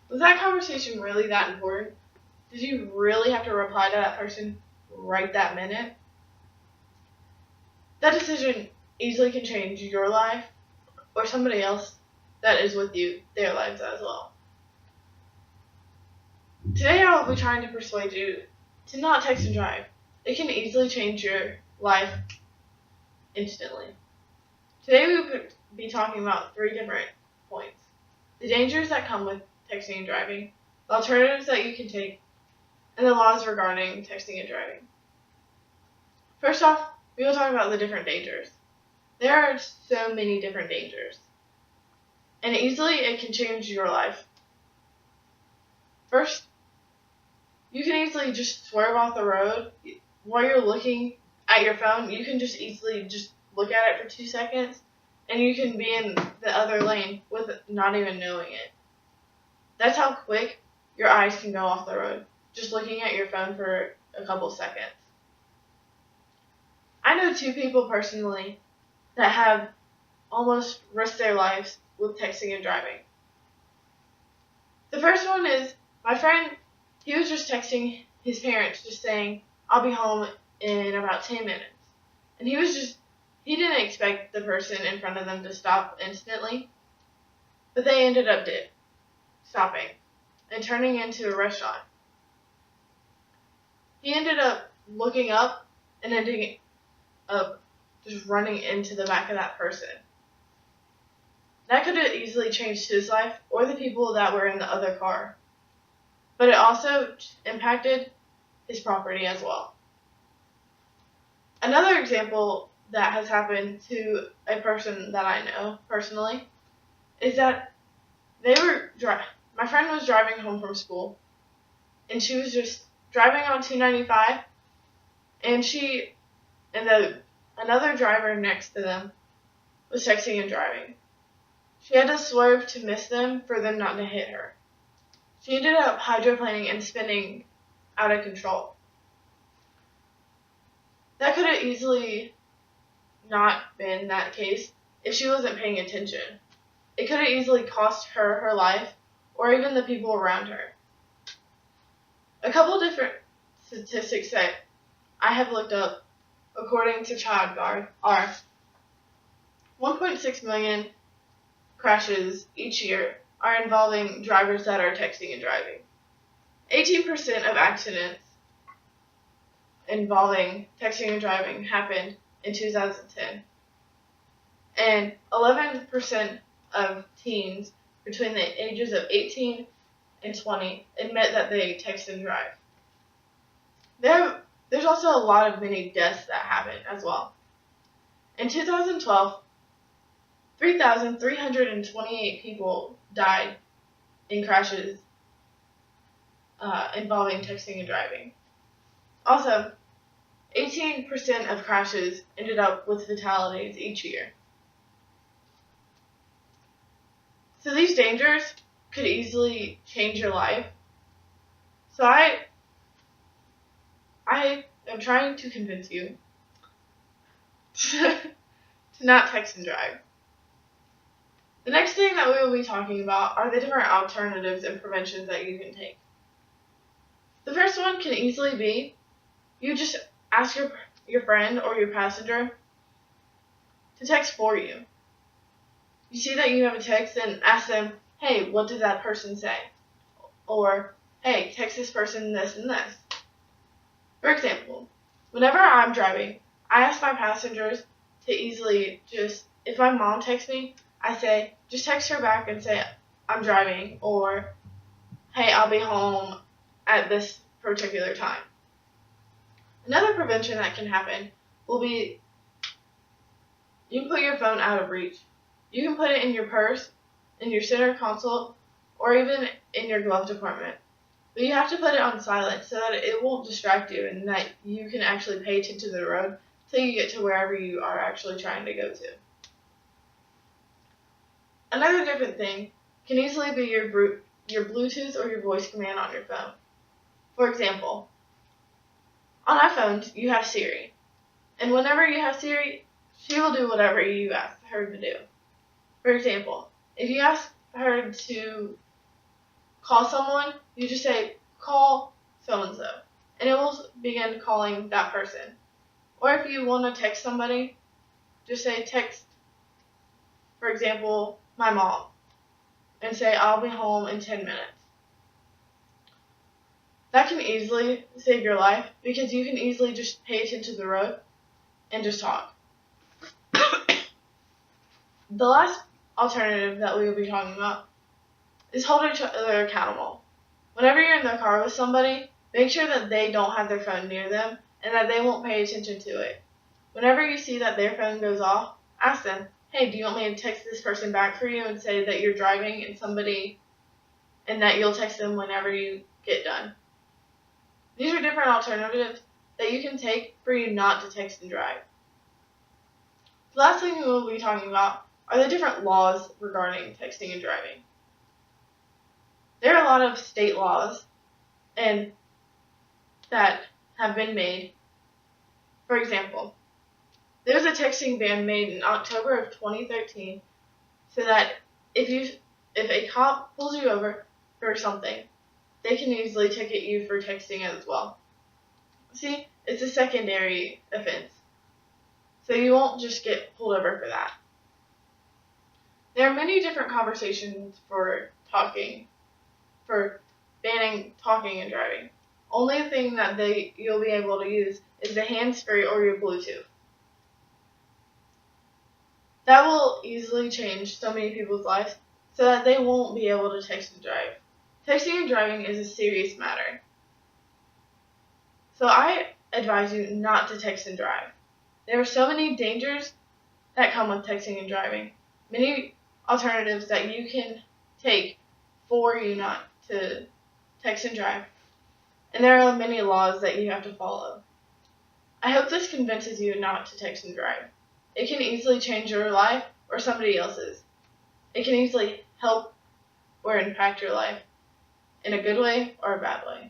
Was that conversation really that important? Did you really have to reply to that person right that minute? That decision easily can change your life or somebody else that is with you, their lives as well. Today I will be trying to persuade you to not text and drive. It can easily change your life instantly. Today we will be talking about 3 different points. The dangers that come with texting and driving, the alternatives that you can take, and the laws regarding texting and driving. First off, we will talk about the different dangers. There are so many different dangers, and easily it can change your life. First, you can easily just swerve off the road. While you're looking at your phone, you can just easily just look at it for 2 seconds, and you can be in the other lane with not even knowing it. That's how quick your eyes can go off the road, just looking at your phone for a couple seconds. I know 2 people personally that have almost risked their lives with texting and driving. The first one is my friend. He was just texting his parents, just saying, I'll be home in about 10 minutes. And he didn't expect the person in front of them to stop instantly, but they ended up stopping and turning into a restaurant. He ended up looking up and ending up just running into the back of that person. That could have easily changed his life or the people that were in the other car. But it also impacted his property as well. Another example that has happened to a person that I know personally is that my friend was driving home from school, and she was just driving on 295, and another driver next to them was texting and driving. She had to swerve to miss them for them not to hit her. She ended up hydroplaning and spinning out of control. That could have easily not been that case if she wasn't paying attention. It could have easily cost her her life or even the people around her. A couple different statistics that I have looked up according to Child Guard are 1.6 million crashes each year are involving drivers that are texting and driving. 18% of accidents involving texting and driving happened in 2010. And 11% of teens between the ages of 18 and 20 admit that they text and drive. There's also a lot of many deaths that happen as well. In 2012, 3,328 people died in crashes involving texting and driving. Also, 18% of crashes ended up with fatalities each year. So these dangers could easily change your life. So I am trying to convince you to not text and drive. The next thing that we will be talking about are the different alternatives and preventions that you can take. The first one can easily be you just ask your friend or your passenger to text for you. You see that you have a text and ask them, hey, what did that person say? Or, hey, text this person this and this. For example, whenever I'm driving, I ask my passengers to easily just, if my mom texts me, I say, just text her back and say, I'm driving, or, hey, I'll be home at this particular time. Another prevention that can happen will be you can put your phone out of reach. You can put it in your purse, in your center console, or even in your glove compartment. But you have to put it on silent so that it won't distract you and that you can actually pay attention to the road till you get to wherever you are actually trying to go to. Another different thing can easily be your Bluetooth or your voice command on your phone. For example, on iPhones, you have Siri. And whenever you have Siri, she will do whatever you ask her to do. For example, if you ask her to call someone, you just say, call so-and-so, and it will begin calling that person. Or if you want to text somebody, just say text, for example, my mom, and say, I'll be home in 10 minutes. That can easily save your life because you can easily just pay attention to the road and just talk. The last alternative that we will be talking about is holding each other accountable. Whenever you're in the car with somebody, make sure that they don't have their phone near them and that they won't pay attention to it. Whenever you see that their phone goes off, ask them, hey, do you want me to text this person back for you and say that you're driving and that you'll text them whenever you get done? These are different alternatives that you can take for you not to text and drive. The last thing we will be talking about are the different laws regarding texting and driving. There are a lot of state laws that have been made. For example, there's a texting ban made in October of 2013 so that if a cop pulls you over for something, they can easily ticket you for texting as well. See, it's a secondary offense, so you won't just get pulled over for that. There are many different conversations for banning talking and driving. Only thing that you'll be able to use is the hands-free or your Bluetooth. That will easily change so many people's lives so that they won't be able to text and drive. Texting and driving is a serious matter. So I advise you not to text and drive. There are so many dangers that come with texting and driving. Many alternatives that you can take for you not to text and drive. And there are many laws that you have to follow. I hope this convinces you not to text and drive. It can easily change your life or somebody else's. It can easily help or impact your life in a good way or a bad way.